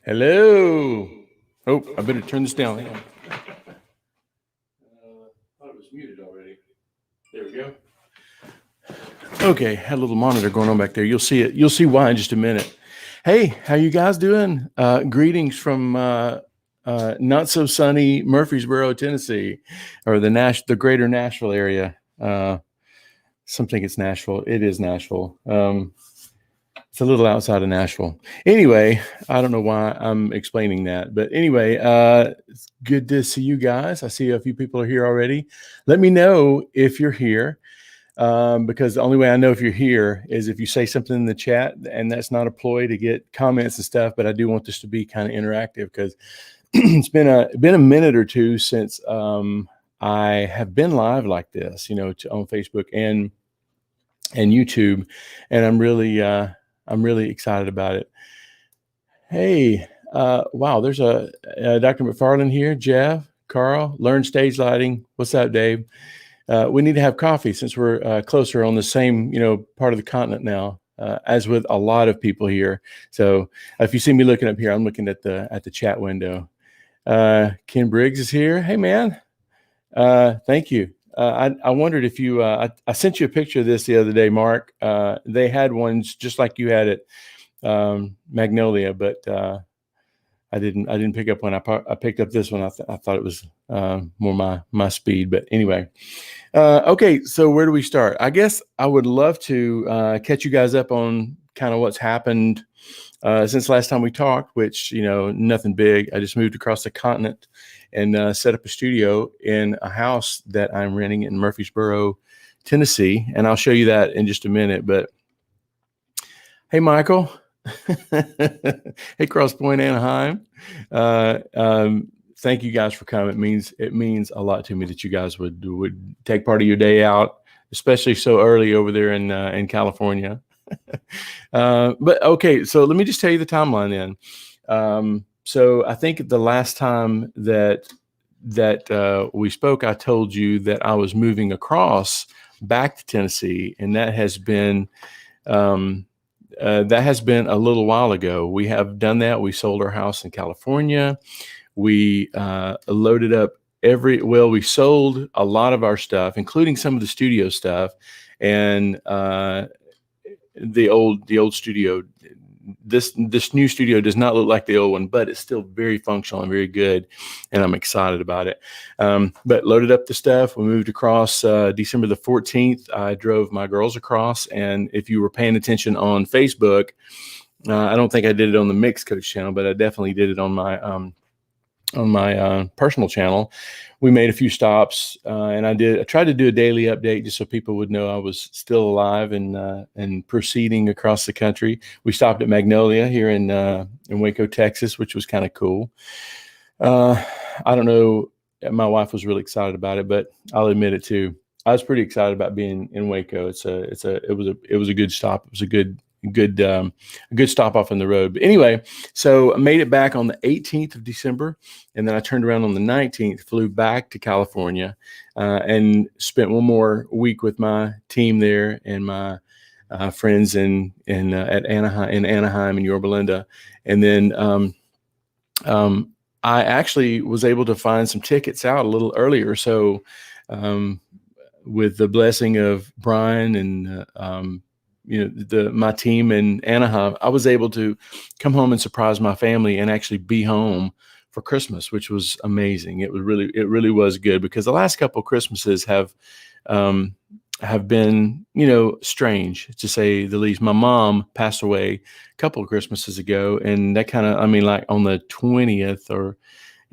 Hello. Oh, I better turn this down. Hang on. Thought it was muted already. There we go. Okay, had a little monitor going on back there. You'll see it. You'll see why in just a minute. Hey, how you guys doing? Greetings from not so sunny Murfreesboro, Tennessee, or the greater Nashville area. Some think it's Nashville. It is Nashville. It's a little outside of Nashville. Anyway, I don't know why I'm explaining that, but anyway, it's good to see you guys. I see a few people are here already. Let me know if you're here, because the only way I know if you're here is if you say something in the chat, and that's not a ploy to get comments and stuff, but I do want this to be kind of interactive because it's been a minute or two since I have been live like this, on Facebook and YouTube, and I'm really excited about it. Hey, wow, there's a Dr. McFarland here, Jeff, Carl, Learn Stage Lighting. What's up, Dave? We need to have coffee since we're closer on the same, part of the continent now, as with a lot of people here. So if you see me looking up here, I'm looking at the chat window. Ken Briggs is here. Hey, man. Thank you. I wondered if you, I sent you a picture of this the other day, Mark. They had ones just like you had at Magnolia, but I didn't pick up one. I picked up this one. I thought it was more my speed, but anyway. Okay, so where do we start? I guess I would love to catch you guys up on kind of what's happened since last time we talked, which, nothing big. I just moved across the continent and set up a studio in a house that I'm renting in Murfreesboro, Tennessee. And I'll show you that in just a minute. But hey, Michael. Hey, Cross Point, Anaheim. Thank you guys for coming. It means a lot to me that you guys would take part of your day out, especially so early over there in California. But okay, so let me just tell you the timeline then. So I think the last time that we spoke, I told you that I was moving across back to Tennessee, and that has been a little while ago. We have done that. We sold our house in California. We loaded up we sold a lot of our stuff, including some of the studio stuff, and the old studio. This new studio does not look like the old one, but it's still very functional and very good, and I'm excited about it. But loaded up the stuff. We moved across December the 14th. I drove my girls across, and if you were paying attention on Facebook, I don't think I did it on the Mix Coach channel, but I definitely did it on my personal channel. We made a few stops, and I tried to do a daily update just so people would know I was still alive and proceeding across the country. We stopped at Magnolia here in Waco, Texas, which was kind of cool. I don't know. My wife was really excited about it, but I'll admit it too. I was pretty excited about being in Waco. It was a good stop. It was a good stop off on the road. But anyway, so I made it back on the 18th of December, and then I turned around on the 19th, flew back to California, and spent one more week with my team there and my friends at Anaheim and Yorba Linda. And then I actually was able to find some tickets out a little earlier. So with the blessing of Brian and my team in Anaheim, I was able to come home and surprise my family and actually be home for Christmas, which was amazing. It really was good, because the last couple of Christmases have been, strange, to say the least. My mom passed away a couple of Christmases ago, and that kind of, like on the 20th, or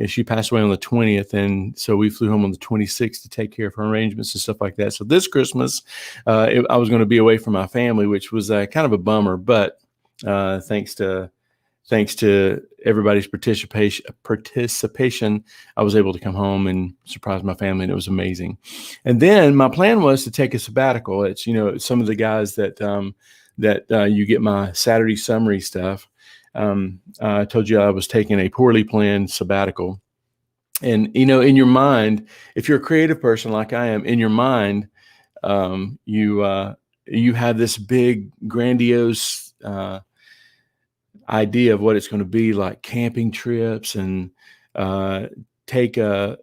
she passed away on the 20th. And so we flew home on the 26th to take care of her arrangements and stuff like that. So this Christmas, I was going to be away from my family, which was kind of a bummer, but thanks to everybody's participation, I was able to come home and surprise my family, and it was amazing. And then my plan was to take a sabbatical. It's, some of the guys that you get my Saturday summary stuff. I told you I was taking a poorly planned sabbatical. And, in your mind, if you're a creative person like I am, in your mind, you have this big, grandiose idea of what it's going to be like, camping trips, and take a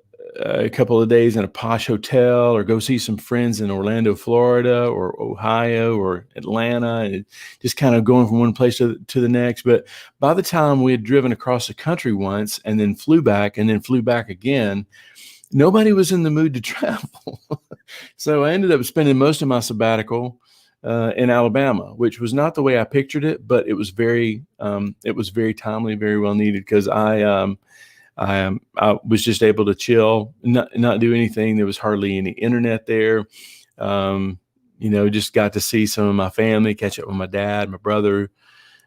couple of days in a posh hotel, or go see some friends in Orlando, Florida, or Ohio, or Atlanta, and just kind of going from one place to the next. But by the time we had driven across the country once and then flew back again, nobody was in the mood to travel. So I ended up spending most of my sabbatical in Alabama, which was not the way I pictured it, but it was very timely, very well needed, because I was just able to chill, not do anything. There was hardly any internet there. Just got to see some of my family, catch up with my dad, my brother,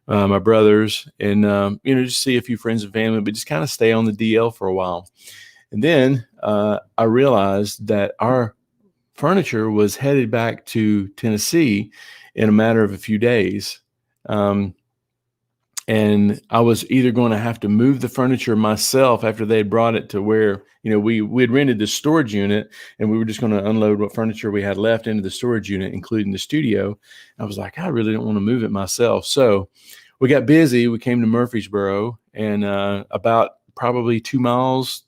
my brothers, and just see a few friends and family, but just kind of stay on the DL for a while. And then I realized that our furniture was headed back to Tennessee in a matter of a few days. And I was either going to have to move the furniture myself after they had brought it to where, we had rented the storage unit, and we were just going to unload what furniture we had left into the storage unit, including the studio. I was like, I really don't want to move it myself. So we got busy. We came to Murfreesboro, and about probably 3 miles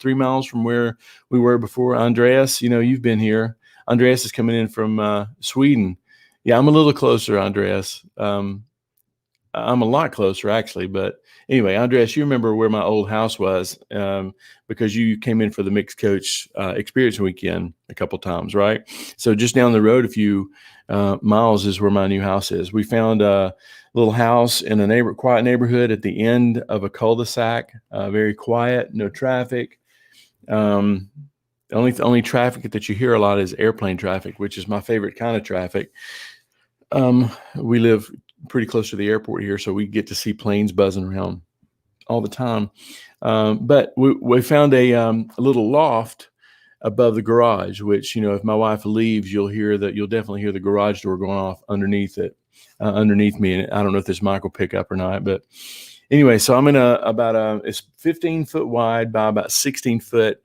from where we were before. Andreas, you've been here. Andreas is coming in from Sweden. Yeah, I'm a little closer, Andreas. I'm a lot closer, actually. But anyway, Andreas, you remember where my old house was, because you came in for the Mixed Coach Experience Weekend a couple times, right? So just down the road a few miles is where my new house is. We found a little house in a quiet neighborhood at the end of a cul-de-sac, very quiet, no traffic. The only traffic that you hear a lot is airplane traffic, which is my favorite kind of traffic. We live pretty close to the airport here, so we get to see planes buzzing around all the time. But we found a little loft above the garage, which, if my wife leaves, you'll definitely hear the garage door going off underneath me. And I don't know if this mic will pick up or not, but anyway, so I'm in it's 15 foot wide by about 16 foot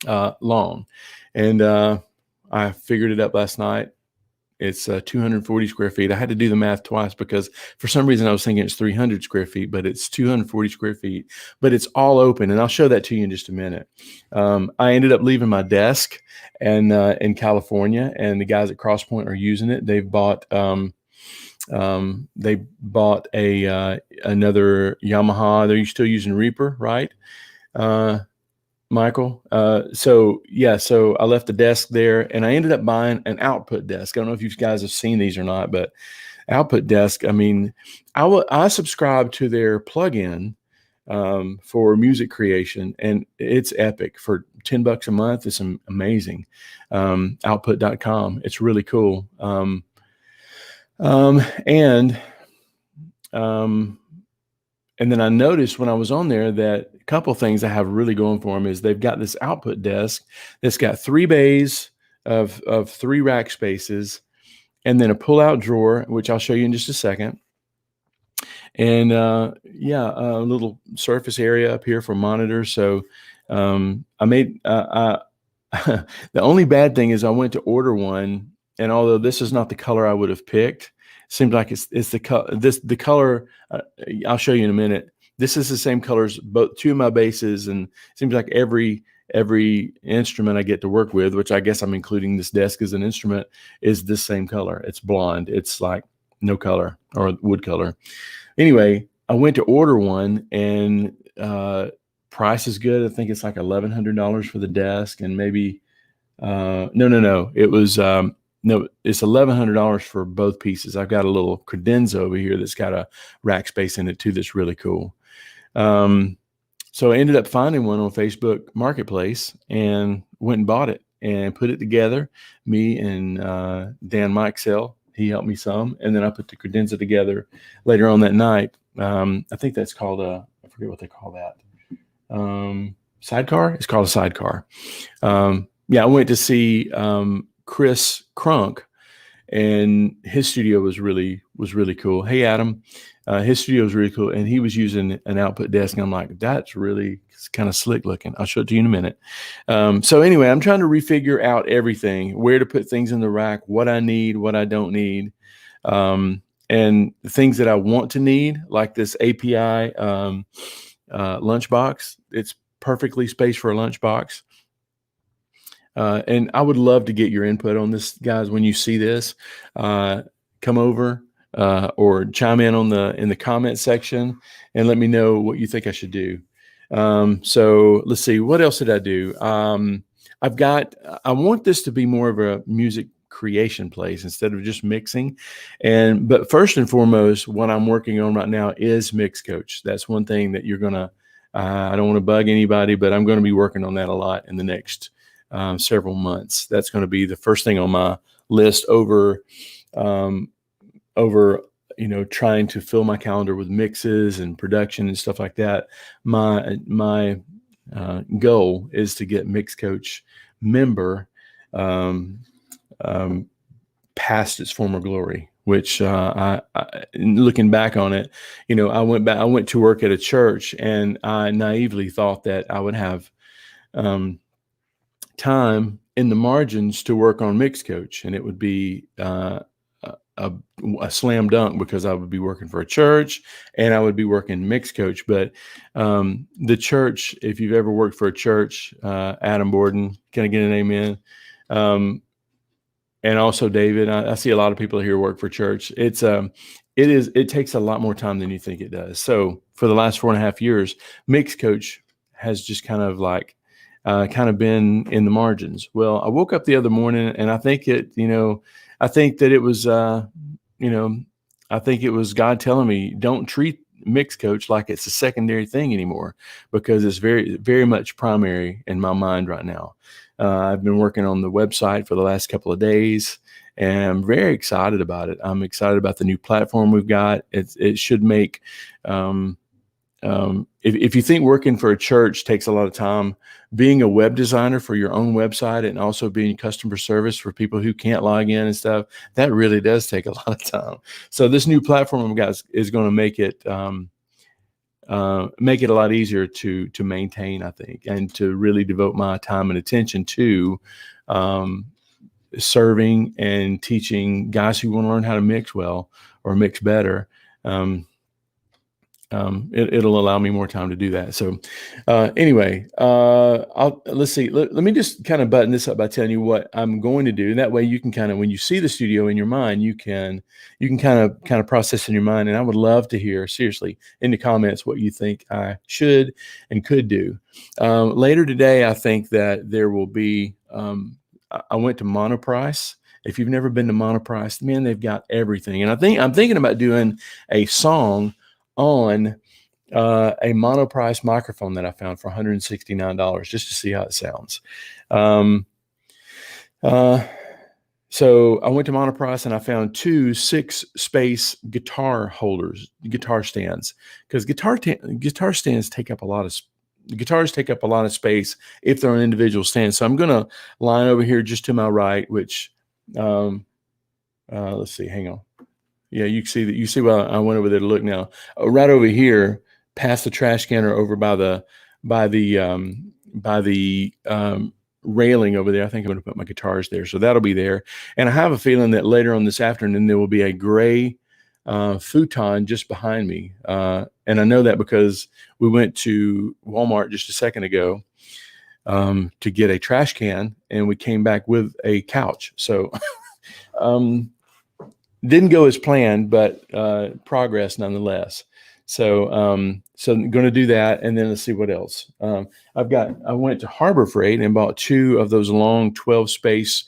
long. And I figured it up last night. It's 240 square feet. I had to do the math twice because for some reason I was thinking it's 300 square feet, but it's 240 square feet. But it's all open, and I'll show that to you in just a minute. I ended up leaving my desk in California, and the guys at CrossPoint are using it. They've bought another Yamaha. They're still using Reaper, right? Michael. So I left the desk there, and I ended up buying an output desk. I don't know if you guys have seen these or not, but output desk. I mean, I subscribe to their plugin for music creation, and it's epic. For $10 a month, it's amazing. Output.com. It's really cool. And then I noticed when I was on there that a couple things I have really going for them is they've got this output desk that's got 3 bays of 3 rack spaces, and then a pull-out drawer, which I'll show you in just a second. And a little surface area up here for monitors. So I made the only bad thing is I went to order one, and although this is not the color I would have picked, seems like it's the color. I'll show you in a minute. This is the same colors, both 2 of my basses, and it seems like every instrument I get to work with, which I guess I'm including this desk as an instrument, is this same color. It's blonde. It's like no color or wood color. Anyway, I went to order one, and price is good. I think it's like $1,100 for the desk, and maybe no. It was no, it's $1,100 for both pieces. I've got a little credenza over here that's got a rack space in it too. That's really cool. So I ended up finding one on Facebook Marketplace and went and bought it and put it together. Me and Dan Mikesell, he helped me some, and then I put the credenza together later on that night. I think that's called I forget what they call that. Sidecar? It's called a sidecar. I went to see Chris Crunk, and his studio was really cool. Hey, Adam. His studio was really cool, and he was using an output desk, and I'm like, that's really kind of slick looking. I'll show it to you in a minute. So anyway, I'm trying to refigure out everything, where to put things in the rack, what I need, what I don't need. And and things that I want to need, like this API lunchbox. It's perfectly spaced for a lunchbox. And I would love to get your input on this, guys. When you see this, come over or chime in in the comment section and let me know what you think I should do. So let's see, what else did I do? I want this to be more of a music creation place instead of just mixing. But first and foremost, what I'm working on right now is Mix Coach. That's one thing that you're gonna, I don't want to bug anybody, but I'm going to be working on that a lot in the next several months. That's going to be the first thing on my list over trying to fill my calendar with mixes and production and stuff like that. My goal is to get Mix Coach member past its former glory, which I looking back on it, I went to work at a church, and I naively thought that I would have time in the margins to work on Mix Coach, and it would be a slam dunk because I would be working for a church and I would be working Mix Coach. But the church, if you've ever worked for a church, Adam Borden, can I get an amen? And also David, I see a lot of people here work for church. It takes a lot more time than you think it does. So for the last 4.5 years, Mix Coach has just kind of been in the margins. Well, I woke up the other morning and I think that it was God telling me, don't treat Mix Coach like it's a secondary thing anymore, because it's very, very much primary in my mind right now. I've been working on the website for the last couple of days, and I'm very excited about it. I'm excited about the new platform we've got. It should make, if you think working for a church takes a lot of time, being a web designer for your own website and also being customer service for people who can't log in and stuff, that really does take a lot of time. So this new platform, guys, is going to make it a lot easier to maintain, I think, and to really devote my time and attention to serving and teaching guys who want to learn how to mix well or mix better. It'll allow me more time to do that. So anyway, let's see. Let me just kind of button this up by telling you what I'm going to do. And that way you can kind of, when you see the studio in your mind, you can kind of process in your mind. And I would love to hear, seriously, in the comments what you think I should and could do. Later today, I think that there will be, I went to Monoprice. If you've never been to Monoprice, man, they've got everything. And I'm thinking about doing a song on a Monoprice microphone that I found for $169 just to see how it sounds. So I went to Monoprice and I found 2 6-space guitar stands, because guitar stands take up a lot of guitars take up a lot of space if they're on individual stands. So I'm going to line over here just to my right, which let's see, hang on. Yeah, you see why I went over there to look now. Right over here, past the trash can, or over by the railing over there. I think I'm going to put my guitars there, so that'll be there. And I have a feeling that later on this afternoon there will be a gray futon just behind me. And I know that because we went to Walmart just a second ago to get a trash can, and we came back with a couch. So. Didn't go as planned, but progress nonetheless. So I'm going to do that, and then let's see what else. I went to Harbor Freight and bought 2 of those long 12-space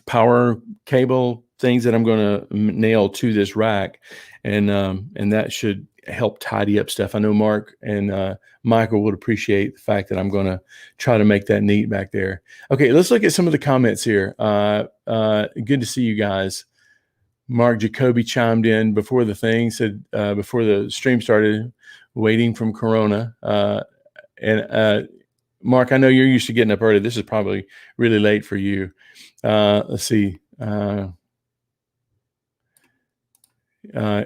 power cable things that I'm going to nail to this rack, and that should help tidy up stuff. I know Mark and Michael would appreciate the fact that I'm going to try to make that neat back there. Okay, let's look at some of the comments here. Good to see you guys. Mark Jacoby chimed in before the thing, said before the stream started, waiting from Corona. And Mark, I know you're used to getting up early. This is probably really late for you. Let's see. It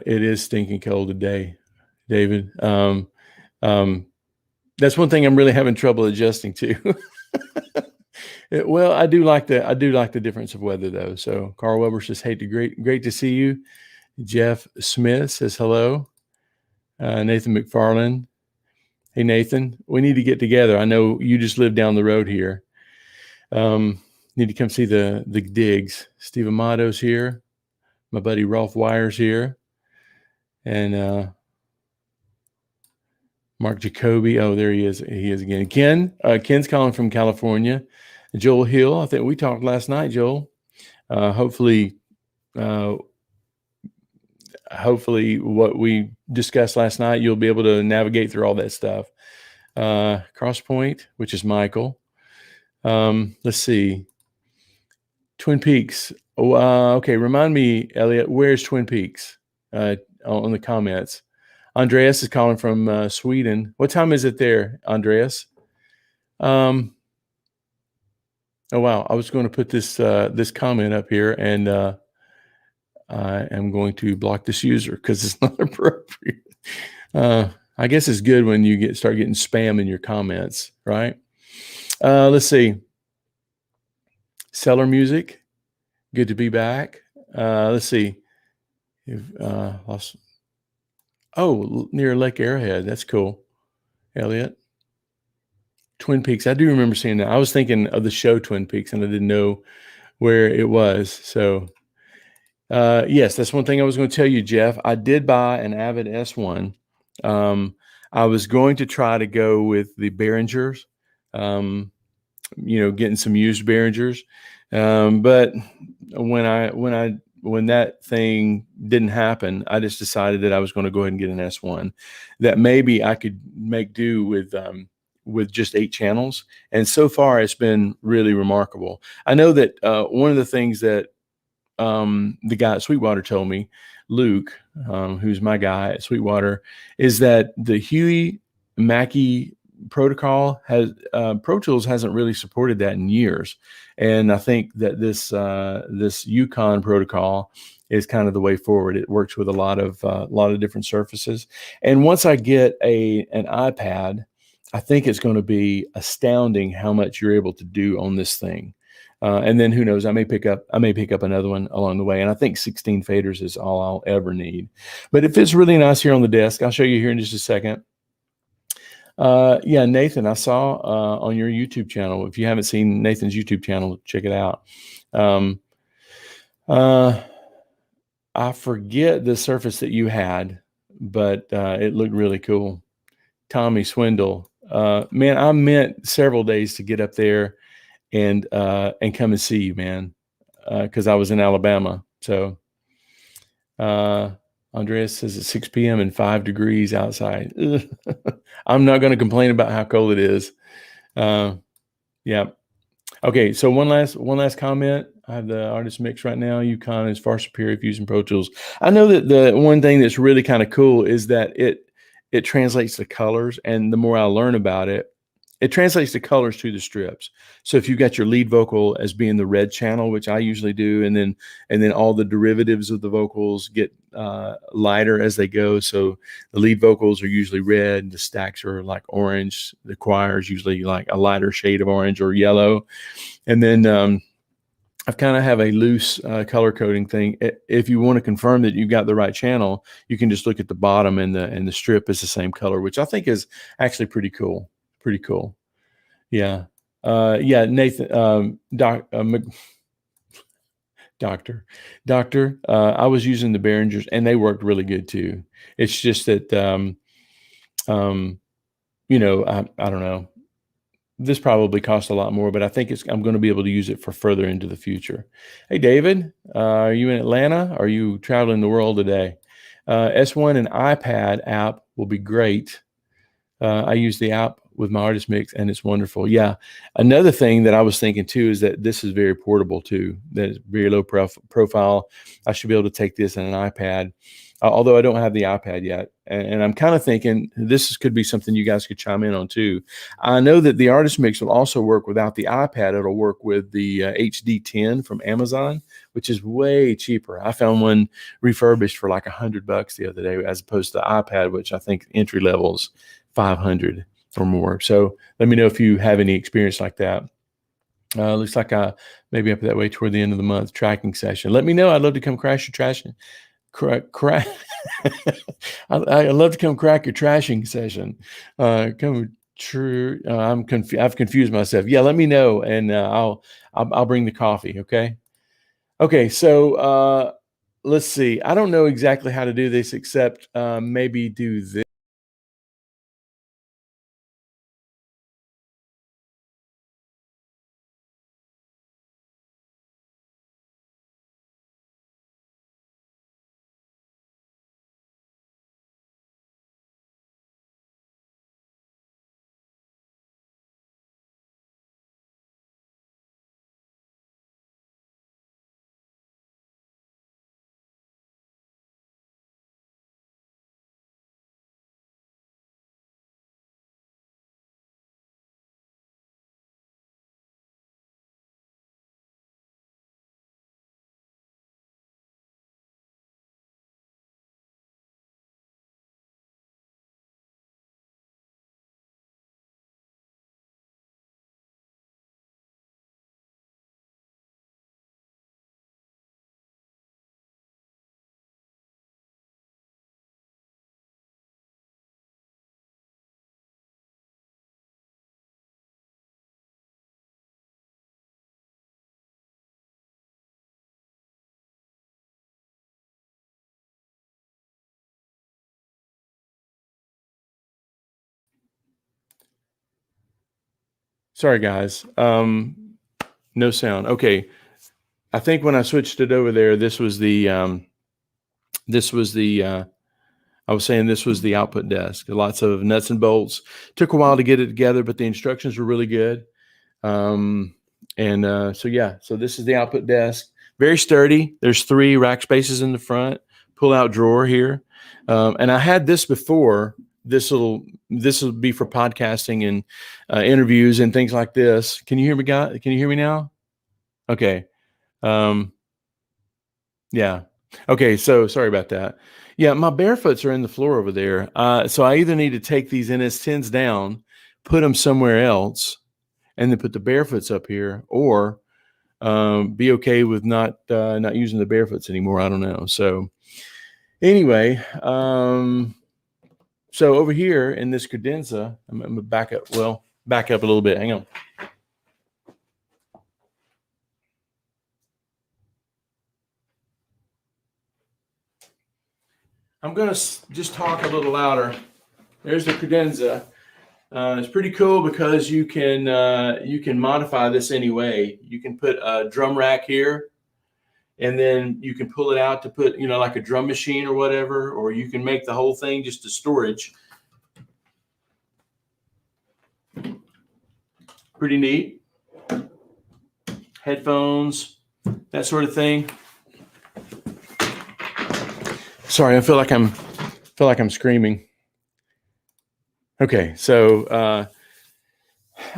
is stinking cold today, David. That's one thing I'm really having trouble adjusting to. Well, I do like the difference of weather, though. So Carl Weber says, "Hey, great to see you." Jeff Smith says hello. Nathan McFarland. Hey, Nathan, we need to get together. I know you just live down the road here. Need to come see the digs. Steve Amato's here. My buddy Rolf Wire's here. And Mark Jacoby. Oh, there he is. He is again. Ken's calling from California. Joel Hill. I think we talked last night, Joel. Hopefully what we discussed last night, you'll be able to navigate through all that stuff. Crosspoint, which is Michael. Let's see. Twin Peaks. Okay. Remind me, Elliot, where's Twin Peaks? On the comments. Andreas is calling from Sweden. What time is it there, Andreas? Oh wow! I was going to put this comment up here, and I am going to block this user because it's not appropriate. I guess it's good when you start getting spam in your comments, right? Let's see. Seller Music, good to be back. Let's see. Near Lake Arrowhead. That's cool. Elliot. Twin Peaks. I do remember seeing that. I was thinking of the show Twin Peaks, and I didn't know where it was. So, yes, that's one thing I was going to tell you, Jeff. I did buy an Avid S1. I was going to try to go with the Behringers, getting some used Behringers. But when that thing didn't happen, I just decided that I was going to go ahead and get an S1 that maybe I could make do with just 8 channels. And so far it's been really remarkable. I know that one of the things that the guy at Sweetwater told me, Luke, who's my guy at Sweetwater, is that the Huey Mackie protocol has Pro Tools hasn't really supported that in years, and I think that this Yukon protocol is kind of the way forward. It works with a lot of different surfaces, and once I get an iPad, I think it's going to be astounding how much you're able to do on this thing. And then who knows? I may pick up another one along the way, and I think 16 faders is all I'll ever need. But it fits really nice here on the desk. I'll show you here in just a second. Yeah, Nathan, I saw on your YouTube channel. If you haven't seen Nathan's YouTube channel, check it out. I forget the surface that you had, but it looked really cool. Tommy Swindle, man, I meant several days to get up there and come and see you, man, because I was in Alabama. So Andreas says it's 6 p.m. and 5 degrees outside. I'm not going to complain about how cold it is. Yeah. Okay. So one last comment. I have the artist mix right now. Yukon is far superior if using Pro Tools. I know that the one thing that's really kind of cool is that it translates the colors, and the more I learn about it, it translates the colors to the strips. So if you've got your lead vocal as being the red channel, which I usually do, and then all the derivatives of the vocals get lighter as they go. So the lead vocals are usually red, the stacks are like orange, the choir is usually like a lighter shade of orange or yellow. And then I've kind of have a loose color coding thing. If you want to confirm that you've got the right channel, you can just look at the bottom, and the strip is the same color, which I think is actually pretty cool. Pretty cool. Yeah. Yeah. Nathan, Doctor, I was using the Behringers, and they worked really good too. It's just that, I don't know. This probably costs a lot more, but I think I'm going to be able to use it for further into the future. Hey, David, are you in Atlanta? Are you traveling the world today? S1 and iPad app will be great. I use the app with my artist mix, and it's wonderful. Yeah. Another thing that I was thinking too is that this is very portable too. That is very low profile. I should be able to take this on an iPad, although I don't have the iPad yet. And I'm kind of thinking could be something you guys could chime in on too. I know that the artist mix will also work without the iPad. It'll work with the HD10 from Amazon, which is way cheaper. I found one refurbished for like $100 the other day, as opposed to the iPad, which I think entry level is $500 or more. So let me know if you have any experience like that. Looks like I maybe up that way toward the end of the month tracking session. Let me know. I'd love to come crash your crack. I love to come crack your trashing session. Come true. I've confused myself. Yeah, let me know, and I'll bring the coffee. Okay. Okay. So let's see. I don't know exactly how to do this, except maybe do this. Sorry, guys. No sound. Okay. I think when I switched it over there, this was the I was saying this was the output desk. Lots of nuts and bolts. Took a while to get it together, but the instructions were really good. So yeah, so this is the output desk. Very sturdy. There's 3 rack spaces in the front. Pull out drawer here. And I had this before. This will be for podcasting and interviews and things like this. Can you hear me, guys? Can you hear me now? Okay. Yeah. Okay. So sorry about that. Yeah, my barefoots are in the floor over there. So I either need to take these NS10s down, put them somewhere else, and then put the barefoots up here, or be okay with not using the barefoots anymore. I don't know. So anyway, so over here in this credenza, I'm gonna back up. Well, back up a little bit. Hang on. I'm gonna just talk a little louder. There's the credenza. It's pretty cool because you can modify this anyway. You can put a drum rack here, and then you can pull it out to put, like a drum machine or whatever, or you can make the whole thing just a storage. Pretty neat. Headphones, that sort of thing. Sorry, I feel like I'm screaming. Okay, so I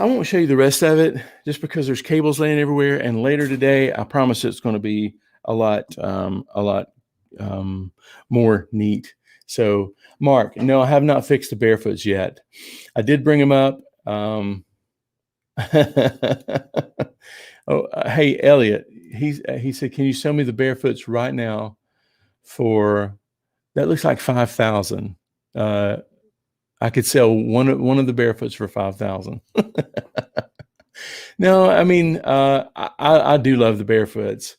won't show you the rest of it just because there's cables laying everywhere. And later today, I promise it's going to be a lot more neat. So, Mark, no, I have not fixed the barefoots yet. I did bring them up. Hey, Elliot, he said, can you sell me the barefoots right now for, that looks like 5,000. I could sell one of the barefoots for 5,000. No, I mean, I do love the barefoots.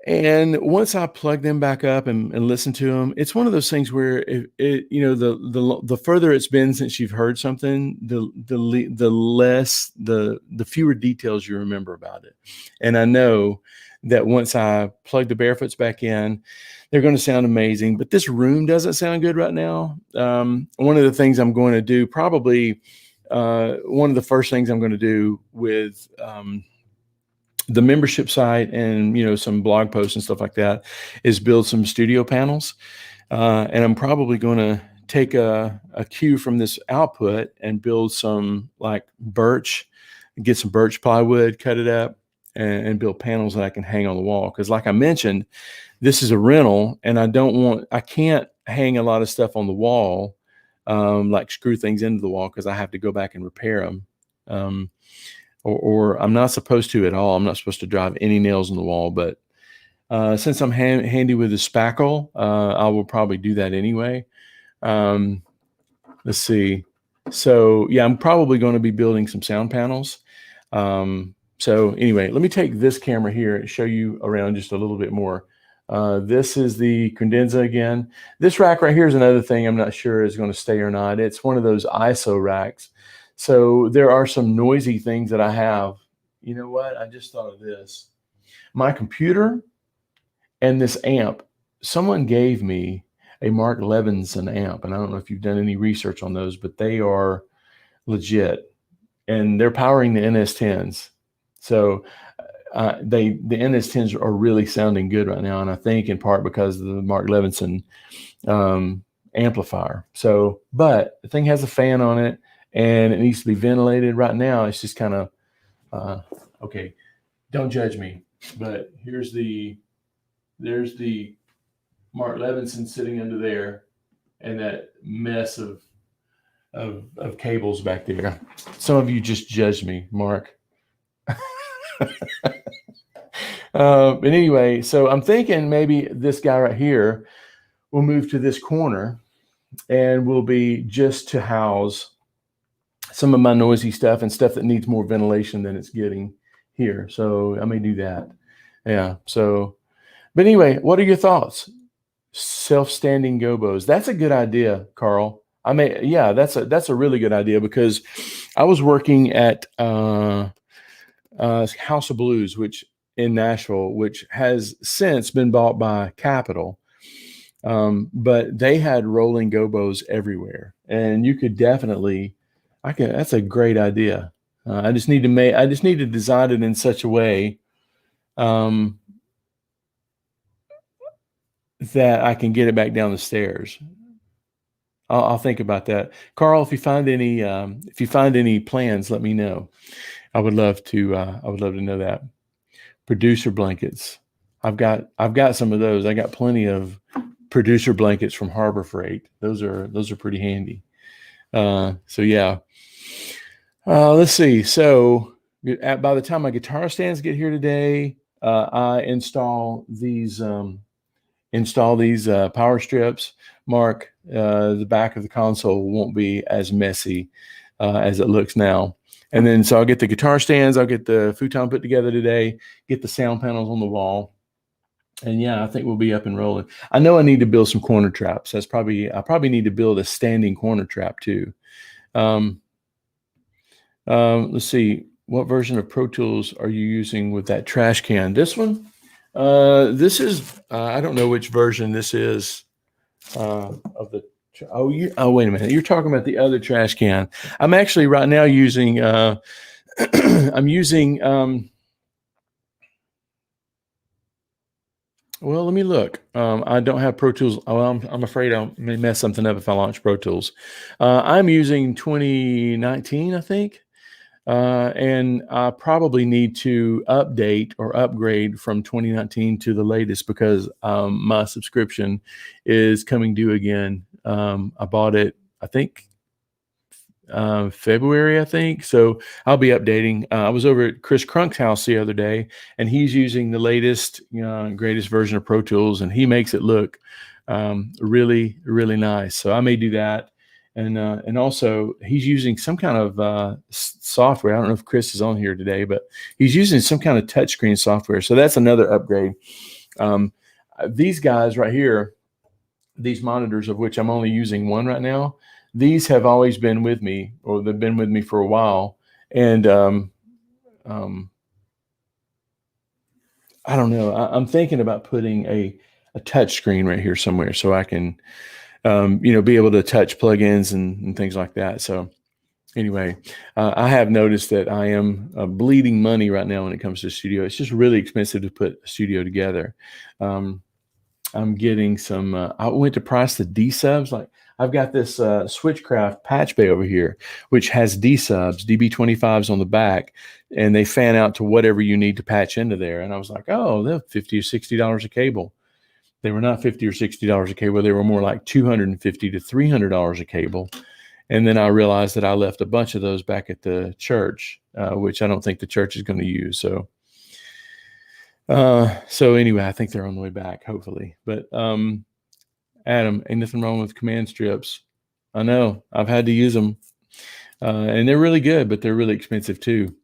And once I plug them back up and listen to them, it's one of those things where the further it's been since you've heard something, the less the fewer details you remember about it. And I know that once I plug the barefoots back in, they're going to sound amazing. But this room doesn't sound good right now. One of the things I'm going to do, probably one of the first things I'm going to do with the membership site and some blog posts and stuff like that is build some studio panels, and I'm probably going to take a cue from this output and build some like birch, get some birch plywood, cut it up, and build panels that I can hang on the wall. Because like I mentioned, this is a rental, and I can't hang a lot of stuff on the wall, like screw things into the wall, because I have to go back and repair them. Or I'm not supposed to at all. I'm not supposed to drive any nails in the wall, but Since I'm handy with the spackle, I will probably do that anyway. Let's see. So yeah, I'm probably going to be building some sound panels. So anyway, let me take this camera here and show you around just a little bit more. This is the credenza again. This rack right here is another thing I'm not sure is going to stay or not. It's one of those ISO racks. So there are some noisy things that I have. You know what? I just thought of this. My computer and this amp, someone gave me a Mark Levinson amp, and I don't know if you've done any research on those, but they are legit, and they're powering the NS10s. So the NS10s are really sounding good right now, and I think in part because of the Mark Levinson amplifier. So, but the thing has a fan on it, and it needs to be ventilated. Right now, it's just kind of okay. Don't judge me, but there's the Mark Levinson sitting under there, and that mess of cables back there. Some of you just judged me, Mark. But anyway, so I'm thinking maybe this guy right here will move to this corner and will be just to house some of my noisy stuff and stuff that needs more ventilation than it's getting here. So I may do that. Yeah. So, but anyway, what are your thoughts? Self-standing gobos. That's a good idea, Carl. I mean, yeah, that's a really good idea, because I was working at House of Blues, which in Nashville, which has since been bought by Capitol. But they had rolling gobos everywhere, and you could definitely, that's a great idea. I just need to design it in such a way, that I can get it back down the stairs. I'll think about that, Carl. If you find any plans, let me know. I would love to know that. Producer blankets. I've got some of those. I got plenty of producer blankets from Harbor Freight. Those are pretty handy. So yeah. Let's see. So by the time my guitar stands get here today, I install these power strips. Mark, the back of the console won't be as messy as it looks now. And then, so I'll get the guitar stands, I'll get the futon put together today, get the sound panels on the wall. And yeah, I think we'll be up and rolling. I know I need to build some corner traps. I probably need to build a standing corner trap too. Let's see, what version of Pro Tools are you using with that trash can? This one? This is, I don't know which version this is of the, wait a minute. You're talking about the other trash can. I'm actually right now using, I'm using, well, let me look. I don't have Pro Tools. Oh, I'm afraid I may mess something up if I launch Pro Tools. I'm using 2019, I think. And I probably need to update or upgrade from 2019 to the latest, because my subscription is coming due again. I bought it, I think, February, I think. So I'll be updating. I was over at Chris Crunk's house the other day, and he's using the latest, greatest version of Pro Tools, and he makes it look really, really nice. So I may do that. And also he's using some kind of software. I don't know if Chris is on here today, but he's using some kind of touchscreen software. So that's another upgrade. These guys right here, these monitors, of which I'm only using one right now, these have always been with me, or they've been with me for a while. And I don't know. I'm thinking about putting a touch screen right here somewhere, so I can be able to touch plugins and things like that. So anyway, I have noticed that I am bleeding money right now when it comes to studio. It's just really expensive to put a studio together. I'm getting some, I went to price the D subs. Like, I've got this Switchcraft patch bay over here, which has D subs, DB25s on the back, and they fan out to whatever you need to patch into there. And I was like, oh, they're $50 or $60 a cable. They were not $50 or $60 a cable. They were more like $250 to $300 a cable. And then I realized that I left a bunch of those back at the church, which I don't think the church is going to use. So So anyway, I think they're on the way back, hopefully. But Adam, ain't nothing wrong with command strips. I know I've had to use them, and they're really good, but they're really expensive too.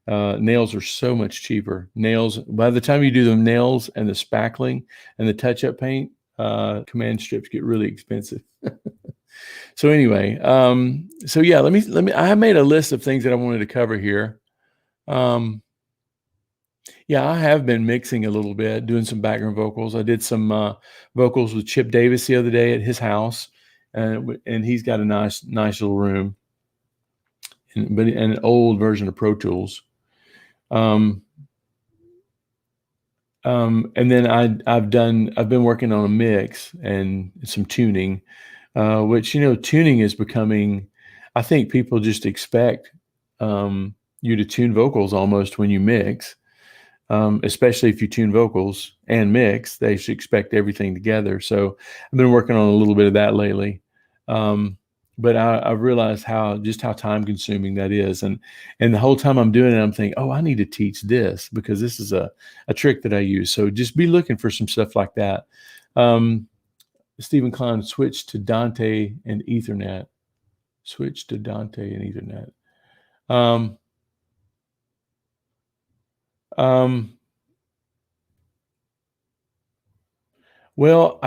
Nails are so much cheaper. Nails, by the time you do the nails and the spackling and the touch-up paint, command strips get really expensive. So anyway, so yeah, let me. I made a list of things that I wanted to cover here. Yeah, I have been mixing a little bit, doing some background vocals. I did some vocals with Chip Davis the other day at his house, and he's got a nice little room, but an old version of Pro Tools. And then I've been working on a mix and some tuning, which tuning is becoming. I think people just expect you to tune vocals almost when you mix. Especially if you tune vocals and mix, they should expect everything together. So I've been working on a little bit of that lately. But I've realized how time consuming that is. And the whole time I'm doing it, I'm thinking, oh, I need to teach this because this is a trick that I use. So just be looking for some stuff like that. Stephen Klein switched to Dante and Ethernet. Well,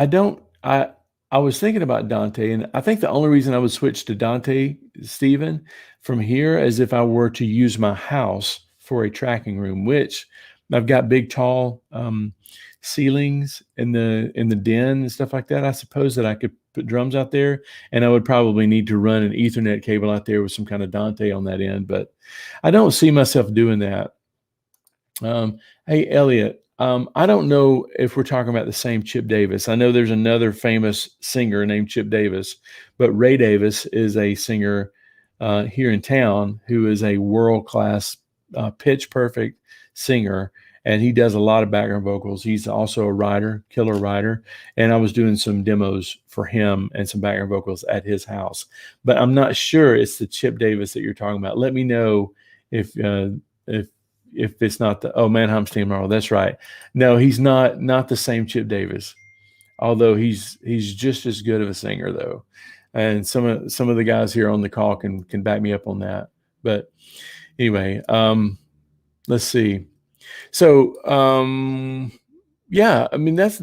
I was thinking about Dante, and I think the only reason I would switch to Dante, Stephen, from here is if I were to use my house for a tracking room, which I've got big, tall ceilings in the den and stuff like that. I suppose that I could put drums out there, and I would probably need to run an Ethernet cable out there with some kind of Dante on that end, but I don't see myself doing that. Hey, Elliot, I don't know if we're talking about the same Chip Davis. I know there's another famous singer named Chip Davis, but Ray Davis is a singer here in town who is a world-class, pitch perfect singer, and he does a lot of background vocals. He's also a writer, killer writer, and I was doing some demos for him and some background vocals at his house. But I'm not sure it's the Chip Davis that you're talking about. Let me know if it's not Mannheim Steamroller. That's right. No, he's not the same Chip Davis, although he's just as good of a singer though. And some of the guys here on the call can back me up on that. But anyway, let's see. So yeah, I mean that's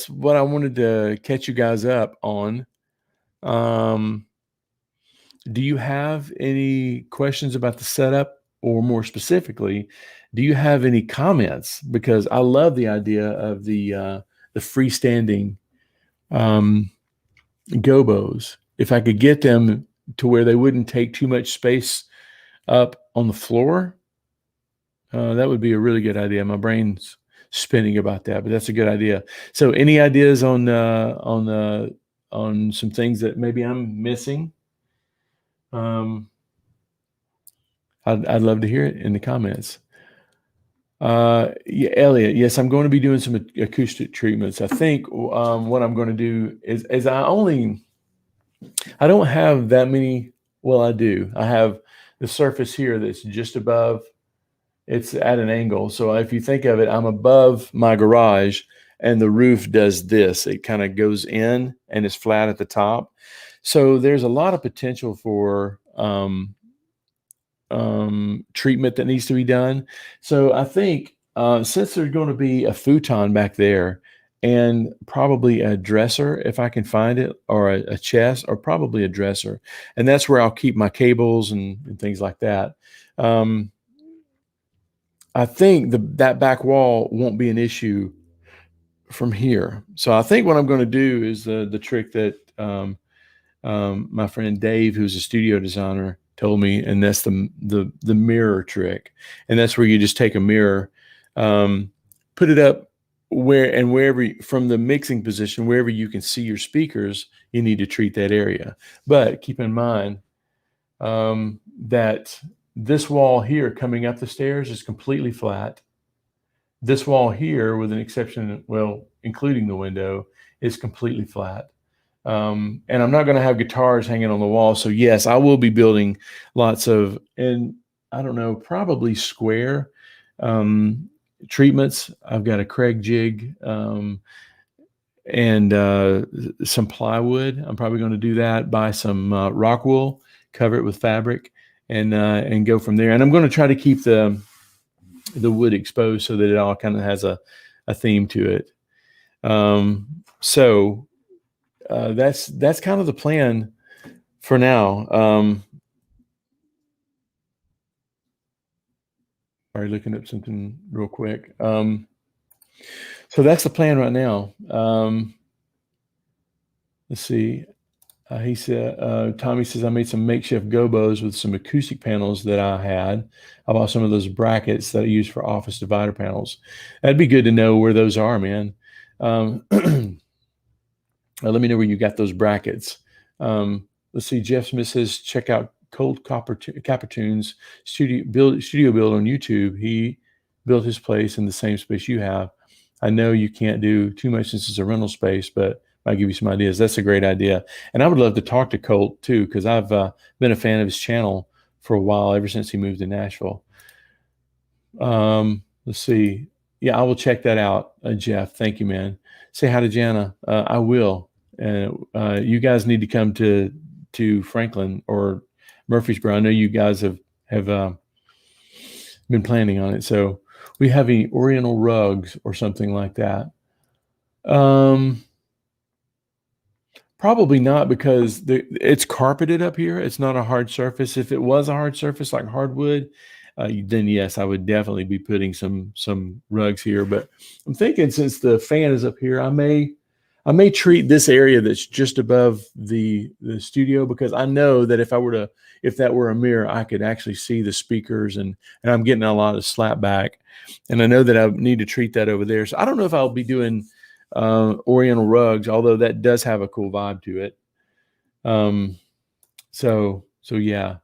what I wanted to catch you guys up on. Do you have any questions about the setup? Or more specifically, do you have any comments? Because I love the idea of the freestanding gobos. If I could get them to where they wouldn't take too much space up on the floor, that would be a really good idea. My brain's spinning about that, but that's a good idea. So, any ideas on some things that maybe I'm missing? I'd love to hear it in the comments. Yeah, Elliot, yes, I'm going to be doing some acoustic treatments. I think what I'm going to do is I don't have that many. Well, I do. I have the surface here that's just above. It's at an angle. So if you think of it, I'm above my garage and the roof does this. It kind of goes in and is flat at the top. So there's a lot of potential for treatment that needs to be done. So I think since there's going to be a futon back there and probably a dresser, if I can find it, or a chest, or probably a dresser, and that's where I'll keep my cables and things like that. I think that back wall won't be an issue from here. So I think what I'm going to do is the trick that my friend Dave, who's a studio designer, told me, and that's the mirror trick. And that's where you just take a mirror, put it up wherever from the mixing position, wherever you can see your speakers, you need to treat that area. But keep in mind that this wall here coming up the stairs is completely flat. This wall here, with an exception, well, including the window, is completely flat. And I'm not going to have guitars hanging on the wall. So yes, I will be building lots of, and I don't know, probably square treatments. I've got a Craig jig and some plywood. I'm probably going to do that, buy some rock wool, cover it with fabric, and go from there. And I'm going to try to keep the wood exposed so that it all kind of has a theme to it. So that's kind of the plan for now. Sorry, looking up something real quick. So that's the plan right now. Let's see. He said, Tommy says, I made some makeshift gobos with some acoustic panels that I had. I bought some of those brackets that I use for office divider panels. That'd be good to know where those are, man. Let me know where you got those brackets. Let's see. Jeff Smith says, check out Cold Coppertoon's studio build on YouTube. He built his place in the same space you have. I know you can't do too much since it's a rental space, but I'll give you some ideas. That's a great idea. And I would love to talk to Colt too, because I've been a fan of his channel for a while, ever since he moved to Nashville. Let's see. Yeah, I will check that out, Jeff. Thank you, man. Say hi to Jana. I will. You guys need to come to Franklin or Murfreesboro. I know you guys have been planning on it. So we have any Oriental rugs or something like that. Probably not, because it's carpeted up here. It's not a hard surface. If it was a hard surface like hardwood, then yes, I would definitely be putting some rugs here. But I'm thinking, since the fan is up here, I may treat this area that's just above the studio, because I know that if that were a mirror, I could actually see the speakers, and I'm getting a lot of slap back, and I know that I need to treat that over there. So I don't know if I'll be doing Oriental rugs, although that does have a cool vibe to it. So yeah.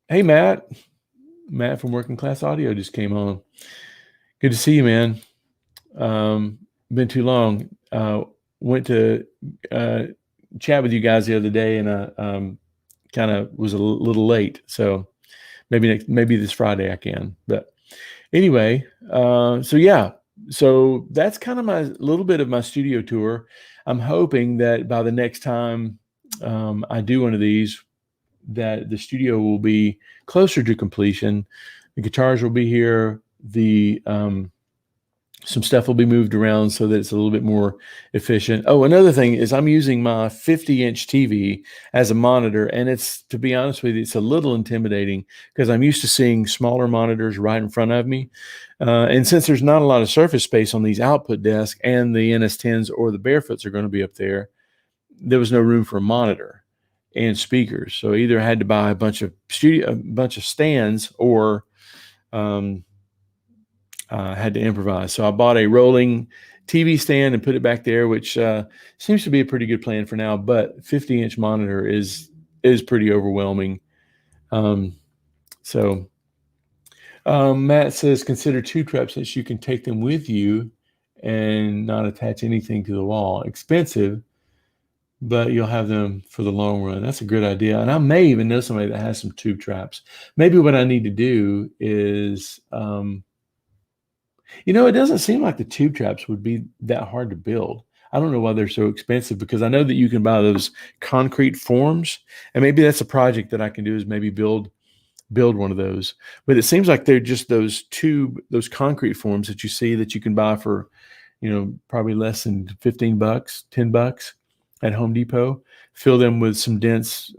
Hey, Matt from Working Class Audio just came on. Good to see you, man. Been too long. Went to chat with you guys the other day, and I kind of was a little late. So maybe this Friday I can. But anyway, so that's kind of my little bit of my studio tour. I'm hoping that by the next time I do one of these, that the studio will be closer to completion. The guitars will be here. Some stuff will be moved around so that it's a little bit more efficient. Oh, another thing is I'm using my 50-inch TV as a monitor, and to be honest with you, it's a little intimidating, because I'm used to seeing smaller monitors right in front of me. And since there's not a lot of surface space on these output desks, and the NS10s or the Barefoots are going to be up there was no room for a monitor and speakers. So either I had to buy a bunch of stands, or had to improvise. So I bought a rolling TV stand and put it back there, which seems to be a pretty good plan for now. But 50-inch monitor is pretty overwhelming. Matt says, consider tube traps, since you can take them with you and not attach anything to the wall. Expensive, but you'll have them for the long run. That's a good idea. And I may even know somebody that has some tube traps. Maybe what I need to do is, it doesn't seem like the tube traps would be that hard to build. I don't know why they're so expensive, because I know that you can buy those concrete forms, and maybe that's a project that I can do, is maybe build one of those. But it seems like they're just those concrete forms that you see that you can buy for, probably less than $15, $10 at Home Depot. Fill them with some dense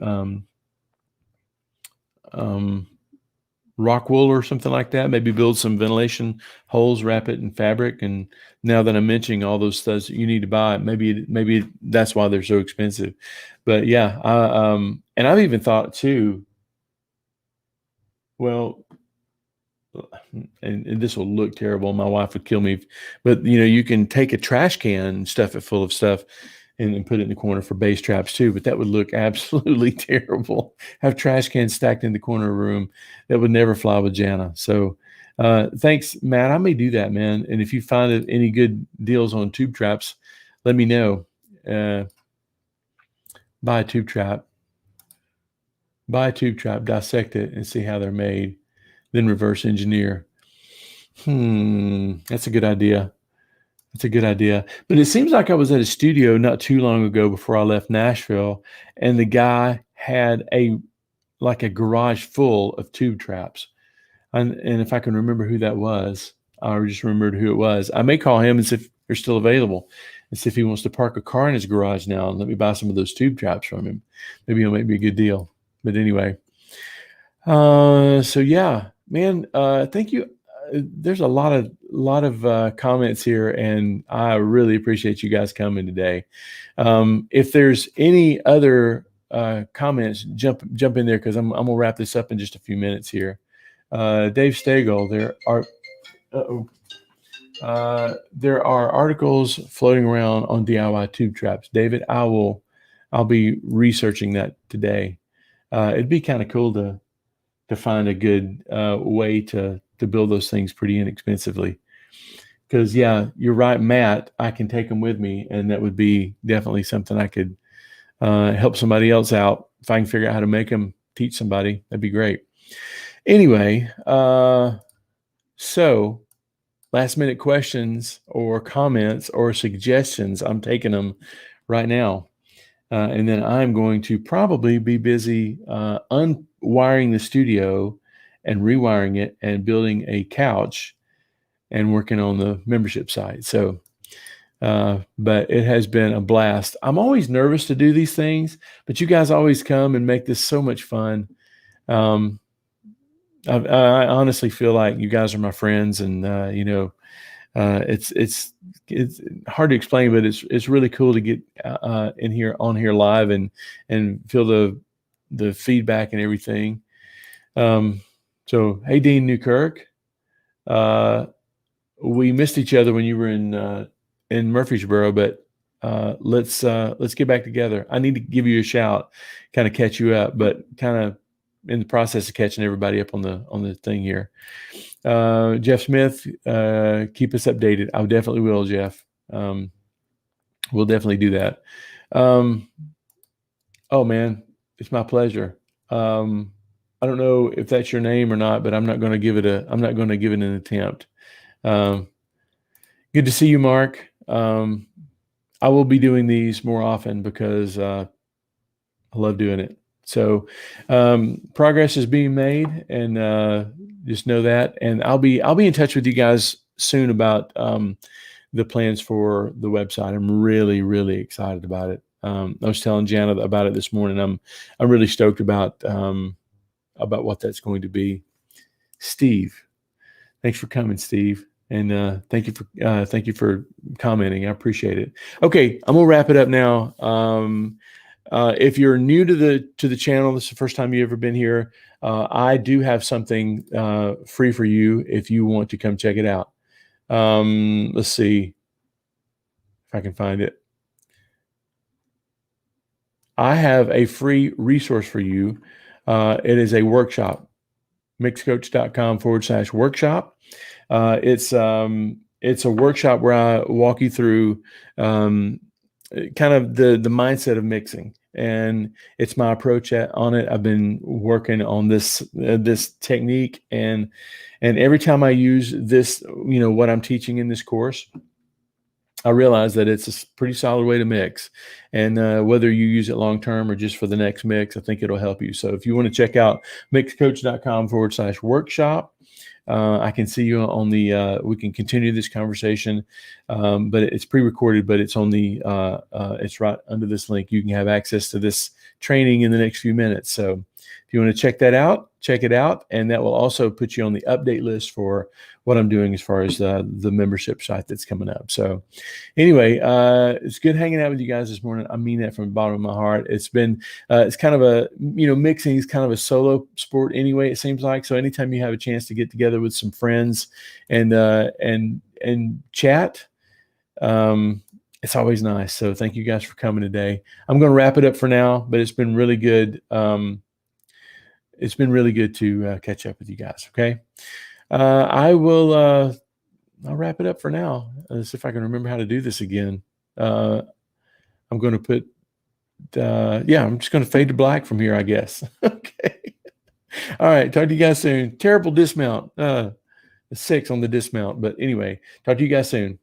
rock wool or something like that. Maybe build some ventilation holes, wrap it in fabric. And now that I'm mentioning all those stuff that you need to buy, maybe that's why they're so expensive. But yeah, and I've even thought too, well, and this will look terrible, my wife would kill me, but you can take a trash can and stuff it full of stuff and put it in the corner for bass traps too. But that would look absolutely terrible. Have trash cans stacked in the corner of a room. That would never fly with Jana. So thanks, Matt. I may do that, man. And if you find any good deals on tube traps, let me know. Buy a tube trap. buy a tube trap, dissect it, and see how they're made, then reverse engineer. That's a good idea. That's a good idea. But it seems like I was at a studio not too long ago before I left Nashville, and the guy had a garage full of tube traps. And if I can remember who that was, I just remembered who it was. I may call him and see if they're still available and see if he wants to park a car in his garage now and let me buy some of those tube traps from him. Maybe he'll make me a good deal. But anyway, so yeah, man, thank you. There's a lot of comments here, and I really appreciate you guys coming today. If there's any other comments, jump in there, because I'm gonna wrap this up in just a few minutes here. Dave Stagel, there are articles floating around on DIY tube traps. David, I'll be researching that today. It'd be kind of cool to find a good way to build those things pretty inexpensively. Because yeah, you're right, Matt. I can take them with me, and that would be definitely something I could help somebody else out if I can figure out how to make them. Teach somebody, that'd be great. Anyway, so last minute questions or comments or suggestions, I'm taking them right now. And then I'm going to probably be busy unwiring the studio and rewiring it and building a couch and working on the membership site. So, but it has been a blast. I'm always nervous to do these things, but you guys always come and make this so much fun. I honestly feel like you guys are my friends, and it's hard to explain, but it's really cool to get on here live and feel the feedback and everything. So hey, Dean Newkirk, we missed each other when you were in Murfreesboro, but let's get back together. I need to give you a shout, kind of catch you up, but kind of in the process of catching everybody up on the thing here. Jeff Smith, keep us updated. I definitely will, Jeff. We'll definitely do that. Oh man, it's my pleasure. I don't know if that's your name or not, but I'm not going to give it an attempt. Good to see you, Mark. I will be doing these more often because I love doing it. So progress is being made, and just know that. And I'll be in touch with you guys soon about the plans for the website. I'm really, really excited about it. I was telling Jana about it this morning. I'm really stoked about what that's going to be. Steve, thanks for coming, Steve. And thank you for commenting. I appreciate it. Okay, I'm gonna wrap it up now. If you're new to the channel, this is the first time you've ever been here, I do have something free for you if you want to come check it out. Let's see if I can find it. I have a free resource for you. It is a workshop, mixcoach.com/workshop. It's a workshop where I walk you through kind of the mindset of mixing, and it's my approach on it. I've been working on this technique, and every time I use this, what I'm teaching in this course, I realize that it's a pretty solid way to mix. And whether you use it long-term or just for the next mix, I think it'll help you. So if you want to check out mixcoach.com/workshop, I can see you on we can continue this conversation, but it's pre-recorded, but it's on it's right under this link. You can have access to this training in the next few minutes. So if you want to check that out, check it out. And that will also put you on the update list for what I'm doing as far as the membership site that's coming up. So anyway, it's good hanging out with you guys this morning. I mean that from the bottom of my heart. It's been, it's kind of a, mixing is kind of a solo sport anyway, it seems like. So anytime you have a chance to get together with some friends and chat, it's always nice. So thank you guys for coming today. I'm going to wrap it up for now, but it's been really good. It's been really good to catch up with you guys. Okay. I'll wrap it up for now. Let's see if I can remember how to do this again. I'm going to put yeah, I'm just going to fade to black from here, I guess. Okay. All right. Talk to you guys soon. Terrible dismount. 6 on the dismount. But anyway, talk to you guys soon.